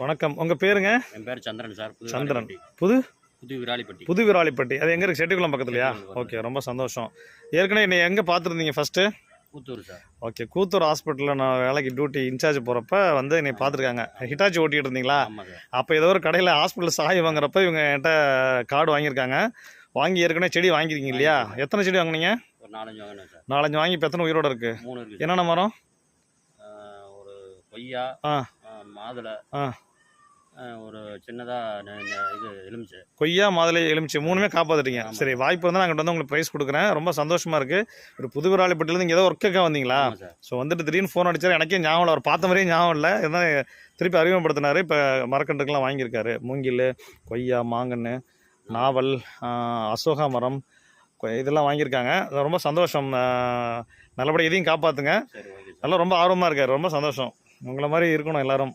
வணக்கம். உங்கள் பேருங்க? என் பேர் சந்திரன் சார். சந்திரன். புது புது விராலிப்பட்டி. புது விராலிப்பட்டி. அது எங்கே இருக்குது? செட்டிக்குளம் பக்கத்துலையா? ஓகே, ரொம்ப சந்தோஷம். ஏற்கனவே என்னை எங்கே பார்த்துருந்தீங்க first? Koothur sir. Okay, Koothur ஹாஸ்பிட்டலில் நான் வேலைக்கு டியூட்டி இன்சார்ஜ் போகிறப்ப வந்து என்னை பார்த்துருக்காங்க. ஹிட்டாச்சி ஓட்டிகிட்டு இருந்தீங்களா? அப்போ ஏதோ ஒரு கடையில் ஹாஸ்பிட்டலில் சாய் வாங்குறப்ப இவங்க என்கிட்ட கார்டு வாங்கியிருக்காங்க. வாங்கி ஏற்கனவே செடி வாங்கியிருக்கீங்க இல்லையா? எத்தனை செடி வாங்கினீங்க? ஒரு 4-5 வாங்கினேன் சார். 4-5 வாங்கி இப்போ எத்தனை உயிரோடு இருக்குது? 3 இருக்குது. என்னென்ன மரம்? ஒரு கொய்யா, மாதுளை, ஒரு சின்னதாக இது எலுமிச்சை. கொய்யா, மாதுளை, எலுமிச்சை 3மே காப்பாற்றிட்டீங்க. சரி, வாய்ப்பு இருந்தால் நாங்கள் வந்து உங்களுக்கு ப்ரைஸ் கொடுக்குறேன். ரொம்ப சந்தோஷமாக இருக்குது. ஒரு புது விராலிப்பட்டிலேருந்து இங்கே ஏதோ ஒர்க்குக்காக வந்தீங்களா? ஸோ வந்துட்டு திடீர்னு ஃபோன் அடிச்சார். எனக்கே ஞாபகம் அவர் பார்த்த மாதிரியே ஞாபகம் இல்லை. இருந்தால் திருப்பி அறிமுகப்படுத்தினார். இப்போ மரக்கன்றுக்கெல்லாம் வாங்கியிருக்காரு. மூங்கில், கொய்யா, மாங்கன்று, நாவல், அசோகா மரம், இதெல்லாம் வாங்கியிருக்காங்க. ரொம்ப சந்தோஷம். நல்லபடியாக இதையும் காப்பாற்றுங்க. நல்லா ரொம்ப ஆர்வமாக இருக்கார். ரொம்ப சந்தோஷம். உங்களை மாதிரி இருக்கணும் எல்லோரும்.